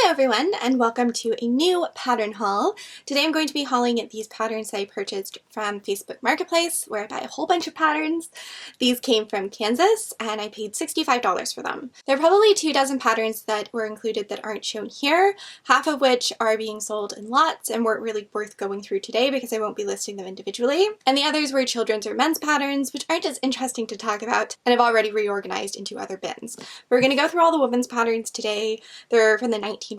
Hello everyone and welcome to a new pattern haul. Today I'm going to be hauling these patterns that I purchased from Facebook Marketplace where I buy a whole bunch of patterns. These came from Kansas and I paid $65 for them. There are probably 24 patterns that were included that aren't shown here, half of which are being sold in lots and weren't really worth going through today because I won't be listing them individually. And the others were children's or men's patterns, which aren't as interesting to talk about and I've already reorganized into other bins. We're going to go through all the women's patterns today. They're from the 1940s,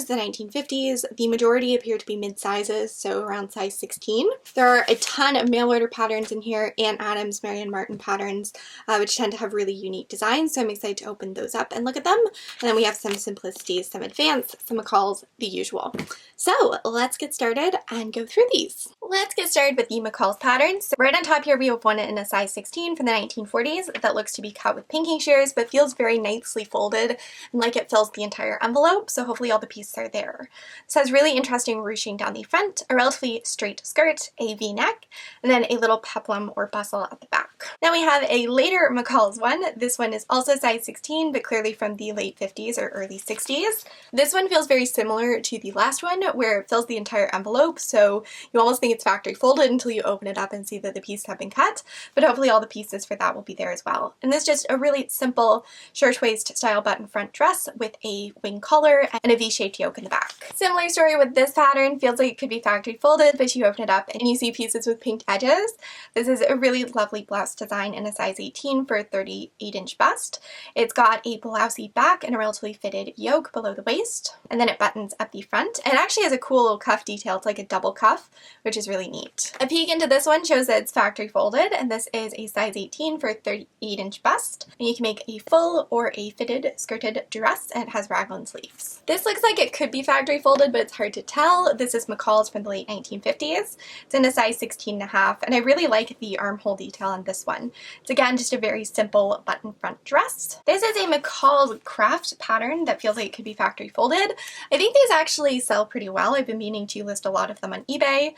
the 1950s. The majority appear to be mid-sizes, so around size 16. There are a ton of mail order patterns in here, Ann Adams, Marion Martin patterns, which tend to have really unique designs, so I'm excited to open those up and look at them. And then we have some simplicities, some advanced, some McCalls, the usual. So let's get started and go through these. Let's get started with the McCalls patterns. So right on top here we have one in a size 16 from the 1940s that looks to be cut with pinking shears but feels very nicely folded and like it fills the entire envelope, so hopefully all the pieces are there. This has really interesting ruching down the front, a relatively straight skirt, a V-neck, and then a little peplum or bustle at the back. Then we have a later McCalls one. This one is also size 16 but clearly from the late 50s or early 60s. This one feels very similar to the last one where it fills the entire envelope, so you almost think it's factory folded until you open it up and see that the pieces have been cut, but hopefully all the pieces for that will be there as well. And this is just a really simple shirtwaist style button front dress with a wing collar and a V-shaped yoke in the back. Similar story with this pattern, feels like it could be factory folded, but you open it up and you see pieces with pinked edges. This is a really lovely blouse design in a size 18 for a 38-inch bust. It's got a blousey back and a relatively fitted yoke below the waist, and then it buttons up the front. And it actually has a cool little cuff detail. It's like a double cuff, which is really neat. A peek into this one shows that it's factory folded, and this is a size 18 for a 38-inch bust. And you can make a full or a fitted skirted dress, and it has raglan sleeves. This looks like it could be factory folded, but it's hard to tell. This is McCalls from the late 1950s. It's in a size 16.5, and I really like the armhole detail on this one. It's again just a very simple button front dress. This is a McCalls craft pattern that feels like it could be factory folded. I think these actually sell pretty well. I've been meaning to list a lot of them on eBay.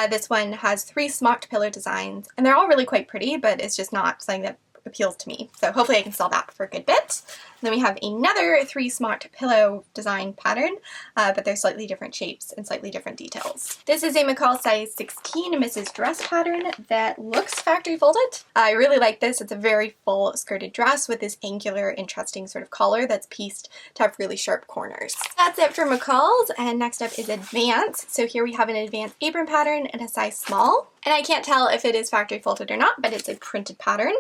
This one has 3 smocked pillow designs, and they're all really quite pretty, but it's just not something that appeals to me. So hopefully I can sell that for a good bit. And then we have another 3 smocked pillow design pattern, but they're slightly different shapes and slightly different details. This is a McCall size 16 Mrs. Dress pattern that looks factory folded. I really like this. It's a very full skirted dress with this angular, interesting sort of collar that's pieced to have really sharp corners. That's it for McCalls, and next up is Advanced. So here we have an advanced apron pattern in a size small, and I can't tell if it is factory folded or not, but it's a printed pattern.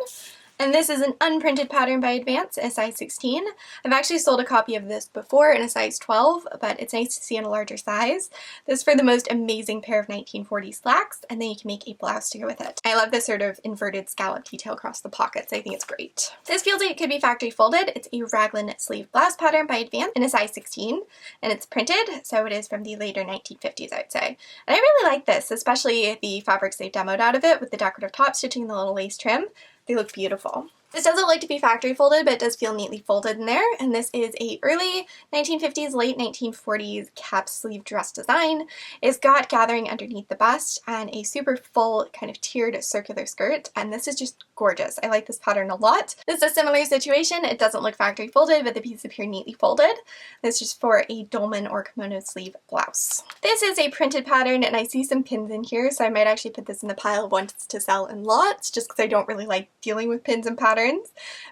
And this is an unprinted pattern by Advance, a size 16. I've actually sold a copy of this before in a size 12, but it's nice to see in a larger size. This is for the most amazing pair of 1940s slacks, and then you can make a blouse to go with it. I love this sort of inverted scallop detail across the pockets. I think it's great. This feels like it could be factory folded. It's a raglan sleeve blouse pattern by Advance in a size 16, and it's printed, so it is from the later 1950s, I would say. And I really like this, especially the fabrics they've demoed out of it with the decorative top stitching and the little lace trim. They look beautiful. This doesn't look to be factory folded, but it does feel neatly folded in there, and this is a early 1950s, late 1940s cap sleeve dress design. It's got gathering underneath the bust and a super full kind of tiered circular skirt, and this is just gorgeous. I like this pattern a lot. This is a similar situation. It doesn't look factory folded, but the pieces appear neatly folded. This is just for a dolman or kimono sleeve blouse. This is a printed pattern, and I see some pins in here, so I might actually put this in the pile of ones to sell in lots, just because I don't really like dealing with pins and patterns.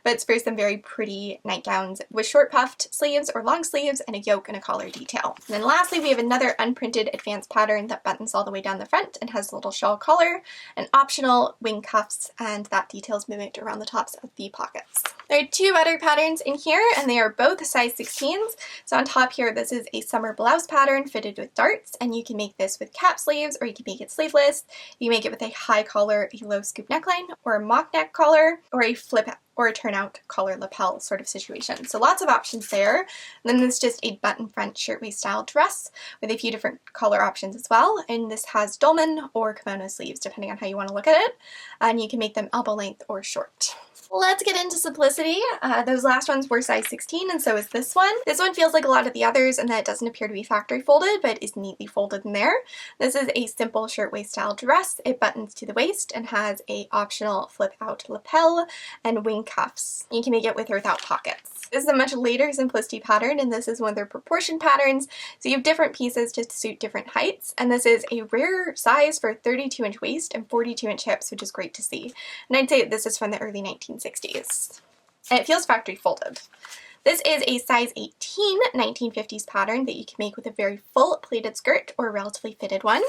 But it's for some very pretty nightgowns with short puffed sleeves or long sleeves and a yoke and a collar detail. And then lastly, we have another unprinted advanced pattern that buttons all the way down the front and has a little shawl collar and optional wing cuffs, and that detail is mimicked around the tops of the pockets. There are 2 other patterns in here, and they are both size 16s. So on top here, this is a summer blouse pattern fitted with darts, and you can make this with cap sleeves, or you can make it sleeveless. You can make it with a high collar, a low scoop neckline, or a mock neck collar, or a flip or a turnout collar lapel sort of situation. So lots of options there. And then this is just a button front shirtwaist style dress with a few different color options as well. And this has dolman or kimono sleeves, depending on how you want to look at it. And you can make them elbow length or short. Let's get into simplicity. Those last ones were size 16, and so is this one. This one feels like a lot of the others in that it doesn't appear to be factory folded, but is neatly folded in there. This is a simple shirtwaist style dress. It buttons to the waist and has a optional flip out lapel and wing cuffs. You can make it with or without pockets. This is a much later Simplicity pattern, and this is one of their proportion patterns, so you have different pieces to suit different heights, and this is a rare size for 32-inch waist and 42-inch hips, which is great to see. And I'd say this is from the early 1960s. And it feels factory folded. This is a size 18 1950s pattern that you can make with a very full pleated skirt or a relatively fitted one.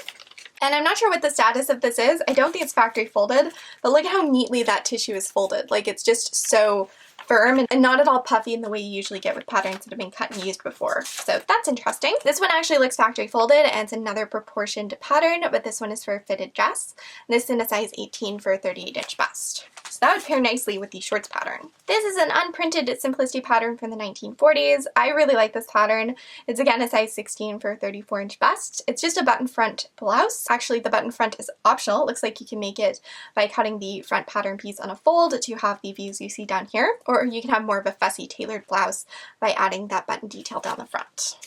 And I'm not sure what the status of this is. I don't think it's factory folded, but look how neatly that tissue is folded. Like, it's just so firm and not at all puffy in the way you usually get with patterns that have been cut and used before. So that's interesting. This one actually looks factory folded and it's another proportioned pattern, but this one is for a fitted dress. This is in a size 18 for a 38-inch bust. So that would pair nicely with the shorts pattern. This is an unprinted Simplicity pattern from the 1940s. I really like this pattern. It's again a size 16 for a 34-inch bust. It's just a button front blouse. Actually, the button front is optional. It looks like you can make it by cutting the front pattern piece on a fold to have the views you see down here, or you can have more of a fussy tailored blouse by adding that button detail down the front.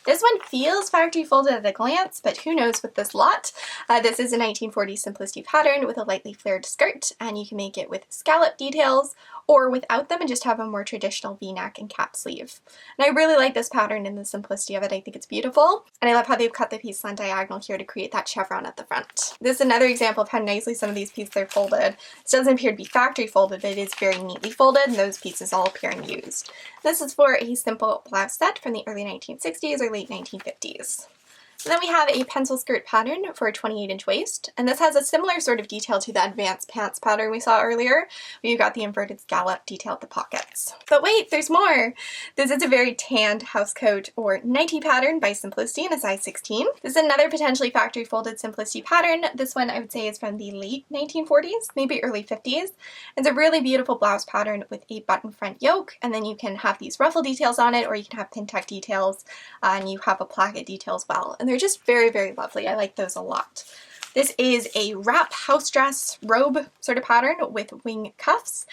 This one feels factory folded at a glance, but who knows with this lot. This is a 1940s Simplicity pattern with a lightly flared skirt, and you can make it with scallop details or without them and just have a more traditional V-neck and cap sleeve. And I really like this pattern and the simplicity of it. I think it's beautiful, and I love how they've cut the piece on diagonal here to create that chevron at the front. This is another example of how nicely some of these pieces are folded. This doesn't appear to be factory folded, but it is very neatly folded, and those pieces all appear unused. This is for a simple blouse set from the early 1960s or late 1950s. And then we have a pencil skirt pattern for a 28-inch waist, and this has a similar sort of detail to the advanced pants pattern we saw earlier, where you got the inverted scallop detail at the pockets. But wait, there's more! This is a very tanned housecoat or nightie pattern by Simplicity in a size 16. This is another potentially factory folded Simplicity pattern. This one I would say is from the late 1940s, maybe early 50s. It's a really beautiful blouse pattern with a button front yoke, and then you can have these ruffle details on it, or you can have pin tuck details, and you have a placket detail as well. And they're just very, very lovely. I like those a lot. This is a wrap house dress robe sort of pattern with wing cuffs,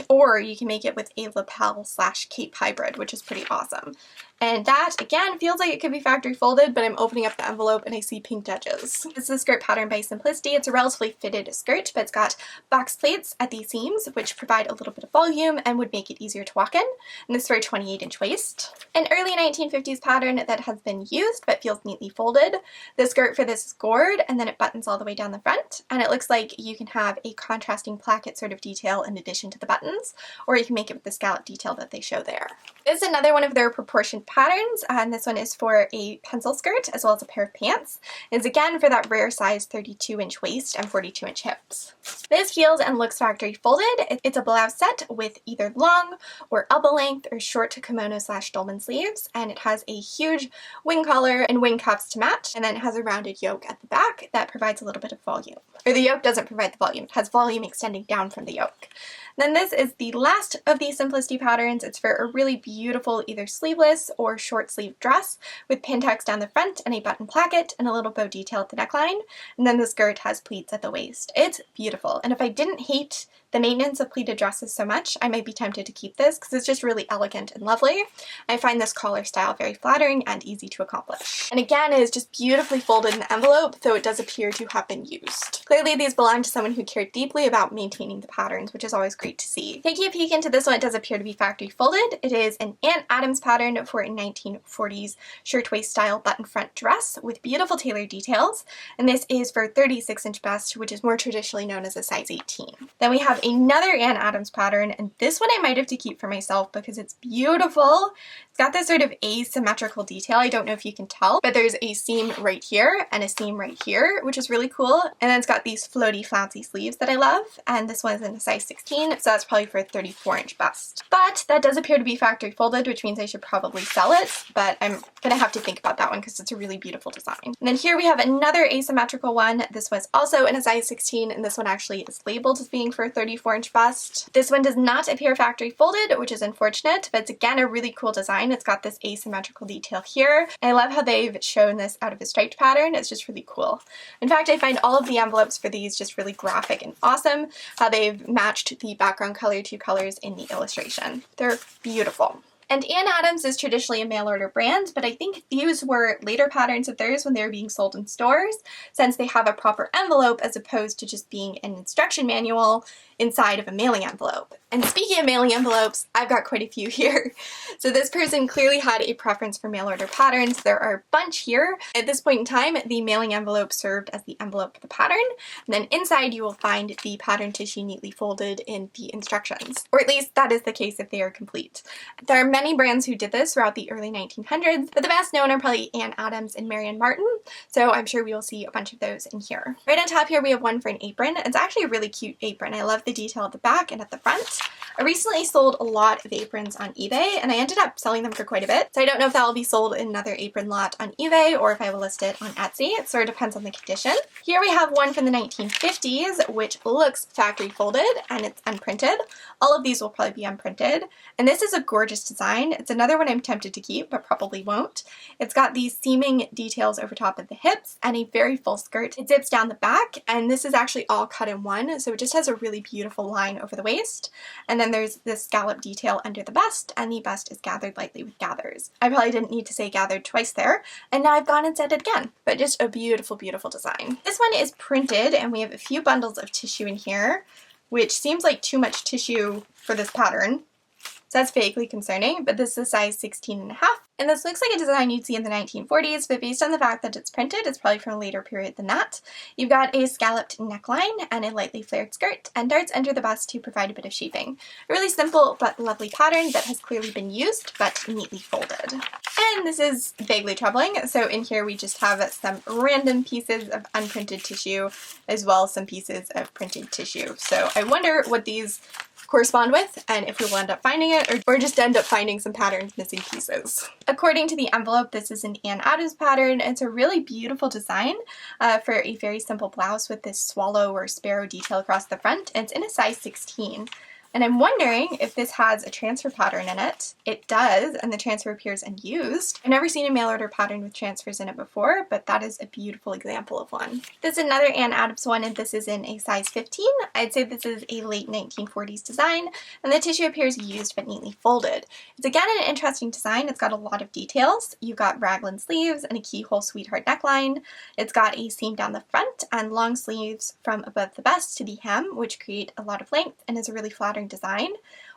or you can make it with a lapel / cape hybrid, which is pretty awesome. And that, again, feels like it could be factory folded, but I'm opening up the envelope and I see pinked edges. This is a skirt pattern by Simplicity. It's a relatively fitted skirt, but it's got box pleats at the seams, which provide a little bit of volume and would make it easier to walk in. And this is for a 28-inch waist. An early 1950s pattern that has been used, but feels neatly folded. The skirt for this is gored, and then it buttons all the way down the front, and it looks like you can have a contrasting placket sort of detail in addition to the buttons, or you can make it with the scallop detail that they show there. This is another one of their proportioned patterns, and this one is for a pencil skirt as well as a pair of pants. It's again for that rare size 32-inch waist and 42-inch hips. This feels and looks factory folded. It's a blouse set with either long or elbow length or short kimono / dolman sleeves, and it has a huge wing collar and wing cuffs to match, and then it has a rounded yoke at the back that provides a little bit of volume. Or the yoke doesn't provide the volume, it has volume extending down from the yoke. Then this is the last of these Simplicity patterns. It's for a really beautiful either sleeveless or short sleeve dress with pin tucks down the front and a button placket and a little bow detail at the neckline. And then the skirt has pleats at the waist. It's beautiful. And if I didn't hate the maintenance of pleated dresses so much, I might be tempted to keep this because it's just really elegant and lovely. I find this collar style very flattering and easy to accomplish. And again, it is just beautifully folded in the envelope, though it does appear to have been used. Clearly these belong to someone who cared deeply about maintaining the patterns, which is always great to see. Taking a peek into this one, it does appear to be factory folded. It is an Ann Adams pattern for a 1940s shirtwaist style button front dress with beautiful tailored details, and this is for 36-inch bust, which is more traditionally known as a size 18. Then we have another Ann Adams pattern, and this one I might have to keep for myself because it's beautiful. It's got this sort of asymmetrical detail. I don't know if you can tell, but there's a seam right here and a seam right here, which is really cool. And then it's got these floaty, flouncy sleeves that I love, and this one is in a size 16, so that's probably for a 34-inch bust. But that does appear to be factory folded, which means I should probably sell it, but I'm gonna have to think about that one because it's a really beautiful design. And then here we have another asymmetrical one. This was also in a size 16, and this one actually is labeled as being for a 34-inch bust. This one does not appear factory folded, which is unfortunate, but it's again a really cool design. It's got this asymmetrical detail here. And I love how they've shown this out of a striped pattern. It's just really cool. In fact, I find all of the envelopes for these just really graphic and awesome, how they've matched the background color to colors in the illustration. They're beautiful. And Ann Adams is traditionally a mail order brand, but I think these were later patterns of theirs when they were being sold in stores, since they have a proper envelope as opposed to just being an instruction manual inside of a mailing envelope. And speaking of mailing envelopes, I've got quite a few here. So this person clearly had a preference for mail order patterns. There are a bunch here. At this point in time, the mailing envelope served as the envelope for the pattern, and then inside you will find the pattern tissue neatly folded in the instructions, or at least that is the case if they are complete. There are many brands who did this throughout the early 1900s, but the best known are probably Ann Adams and Marion Martin, so I'm sure we will see a bunch of those in here. Right on top here we have one for an apron. It's actually a really cute apron. I love the detail at the back and at the front. I recently sold a lot of aprons on eBay and I ended up selling them for quite a bit, so I don't know if that will be sold in another apron lot on eBay or if I will list it on Etsy. It sort of depends on the condition. Here we have one from the 1950s which looks factory folded and it's unprinted. All of these will probably be unprinted, and this is a gorgeous design. It's another one I'm tempted to keep but probably won't. It's got these seaming details over top of the hips and a very full skirt. It zips down the back, and this is actually all cut in one, so it just has a really beautiful line over the waist. And then there's this scallop detail under the bust, and the bust is gathered lightly with gathers. I probably didn't need to say gathered twice there, and now I've gone and said it again, but just a beautiful, beautiful design. This one is printed, and we have a few bundles of tissue in here, which seems like too much tissue for this pattern. So that's vaguely concerning, but this is a size 16.5. And this looks like a design you'd see in the 1940s, but based on the fact that it's printed, it's probably from a later period than that. You've got a scalloped neckline and a lightly flared skirt, and darts under the bust to provide a bit of shaping. A really simple but lovely pattern that has clearly been used, but neatly folded. And this is vaguely troubling, so in here we just have some random pieces of unprinted tissue, as well as some pieces of printed tissue. So I wonder what these correspond with, and if we will end up finding it, or just end up finding some patterns missing pieces. According to the envelope, this is an Ann Adams pattern. It's a really beautiful design for a very simple blouse with this swallow or sparrow detail across the front, and it's in a size 16. And I'm wondering if this has a transfer pattern in it. It does, and the transfer appears unused. I've never seen a mail order pattern with transfers in it before, but that is a beautiful example of one. This is another Ann Adams one, and this is in a size 15. I'd say this is a late 1940s design, and the tissue appears used but neatly folded. It's again an interesting design. It's got a lot of details. You've got raglan sleeves and a keyhole sweetheart neckline. It's got a seam down the front and long sleeves from above the bust to the hem, which create a lot of length and is a really flattering design.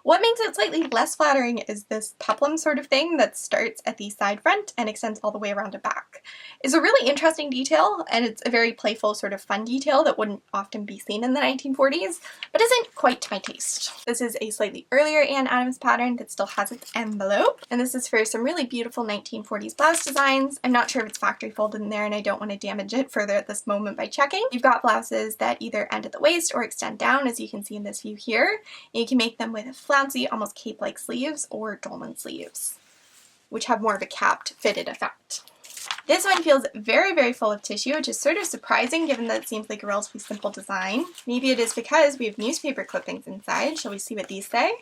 What makes it slightly less flattering is this peplum sort of thing that starts at the side front and extends all the way around the back. It's a really interesting detail, and it's a very playful sort of fun detail that wouldn't often be seen in the 1940s, but isn't quite to my taste. This is a slightly earlier Ann Adams pattern that still has its envelope, and this is for some really beautiful 1940s blouse designs. I'm not sure if it's factory folded in there, and I don't want to damage it further at this moment by checking. You've got blouses that either end at the waist or extend down, as you can see in this view here. And you can make them with flouncy, almost cape-like sleeves or dolman sleeves, which have more of a capped, fitted effect. This one feels very, very full of tissue, which is sort of surprising given that it seems like a relatively simple design. Maybe it is because we have newspaper clippings inside. Shall we see what these say?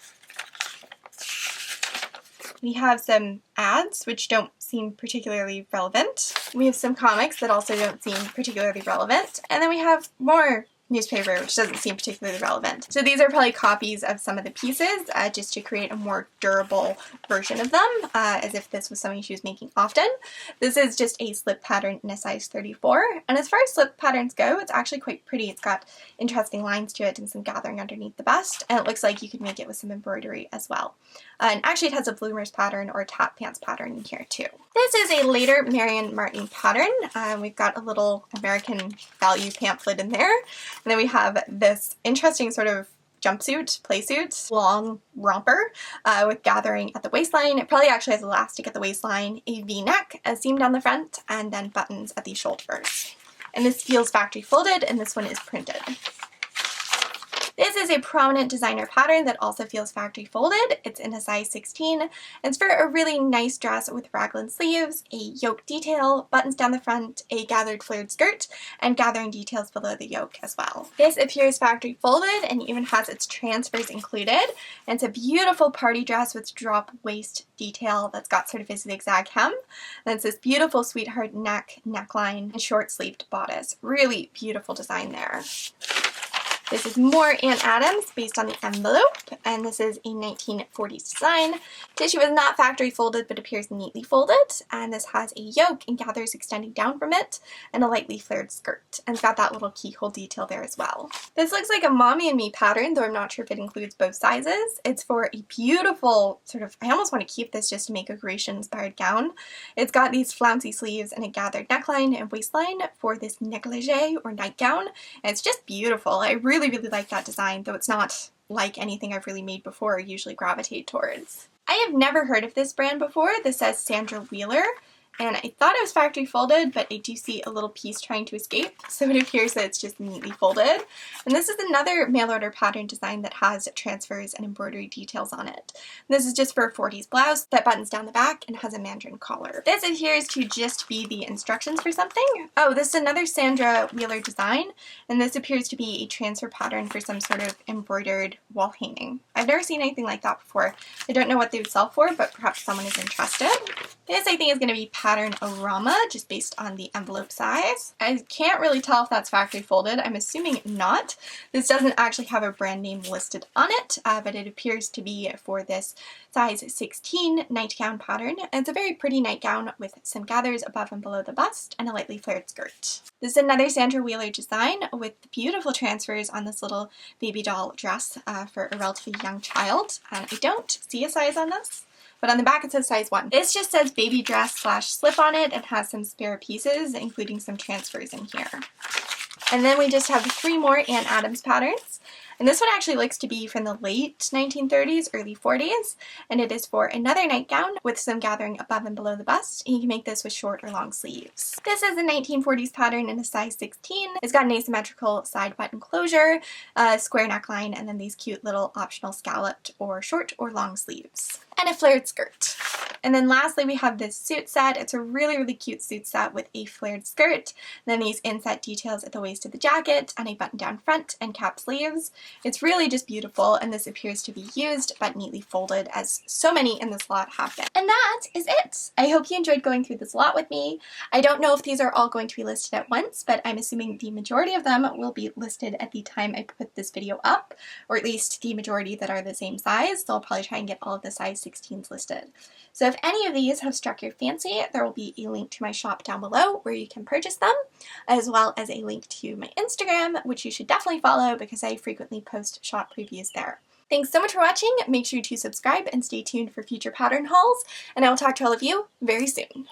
We have some ads, which don't seem particularly relevant. We have some comics that also don't seem particularly relevant. And then we have more newspaper, which doesn't seem particularly relevant. So these are probably copies of some of the pieces just to create a more durable version of them, as if this was something she was making often. This is just a slip pattern in a size 34, and as far as slip patterns go, it's actually quite pretty. It's got interesting lines to it and some gathering underneath the bust, and it looks like you could make it with some embroidery as well. And actually it has a bloomers pattern or a tap pants pattern in here too. This is a later Marion Martin pattern. We've got a little American value pamphlet in there. And then we have this interesting sort of jumpsuit, playsuit, long romper with gathering at the waistline. It probably actually has elastic at the waistline, a V-neck, a seam down the front, and then buttons at the shoulders. And this feels factory folded, and this one is printed. This is a prominent designer pattern that also feels factory folded. It's in a size 16. It's for a really nice dress with raglan sleeves, a yoke detail, buttons down the front, a gathered flared skirt, and gathering details below the yoke as well. This appears factory folded and even has its transfers included. And it's a beautiful party dress with drop waist detail that's got sort of a zigzag hem. And it's this beautiful sweetheart neckline, and short sleeved bodice. Really beautiful design there. This is more Ann Adams based on the envelope, and this is a 1940s design. Tissue is not factory folded but appears neatly folded, and this has a yoke and gathers extending down from it, and a lightly flared skirt, and it's got that little keyhole detail there as well. This looks like a Mommy and Me pattern, though I'm not sure if it includes both sizes. It's for a beautiful sort of, I almost want to keep this just to make a Grecian inspired gown. It's got these flouncy sleeves and a gathered neckline and waistline for this negligee or nightgown, and it's just beautiful. I really like that design, though it's not like anything I've really made before or usually gravitate towards. I have never heard of this brand before. This says Sandra Wheeler, and I thought it was factory folded, but I do see a little piece trying to escape, so it appears that it's just neatly folded. And this is another mail order pattern design that has transfers and embroidery details on it. This is just for a 40s blouse that buttons down the back and has a mandarin collar. This appears to just be the instructions for something. Oh, this is another Sandra Wheeler design, and this appears to be a transfer pattern for some sort of embroidered wall hanging. I've never seen anything like that before. I don't know what they would sell for, but perhaps someone is interested. This I think is going to be pattern-orama, just based on the envelope size. I can't really tell if that's factory folded. I'm assuming not. This doesn't actually have a brand name listed on it, but it appears to be for this size 16 nightgown pattern. And it's a very pretty nightgown with some gathers above and below the bust and a lightly flared skirt. This is another Sandra Wheeler design with beautiful transfers on this little baby doll dress for a relatively young child. And I don't see a size on this, but on the back it says size 1. This just says baby dress / slip on it and has some spare pieces, including some transfers in here. And then we just have 3 more Ann Adams patterns. And this one actually looks to be from the late 1930s, early 40s, and it is for another nightgown with some gathering above and below the bust, and you can make this with short or long sleeves. This is a 1940s pattern in a size 16. It's got an asymmetrical side button closure, a square neckline, and then these cute little optional scalloped or short or long sleeves, and a flared skirt. And then lastly we have this suit set. It's a really cute suit set with a flared skirt, then these inset details at the waist of the jacket, and a button down front and cap sleeves. It's really just beautiful, and this appears to be used but neatly folded, as so many in this lot have been. And that is it! I hope you enjoyed going through this lot with me. I don't know if these are all going to be listed at once, but I'm assuming the majority of them will be listed at the time I put this video up, or at least the majority that are the same size, so I'll probably try and get all of the size 16s listed. So if any of these have struck your fancy, there will be a link to my shop down below where you can purchase them, as well as a link to my Instagram, which you should definitely follow because I frequently post shop previews there. Thanks so much for watching. Make sure to subscribe and stay tuned for future pattern hauls, and I will talk to all of you very soon.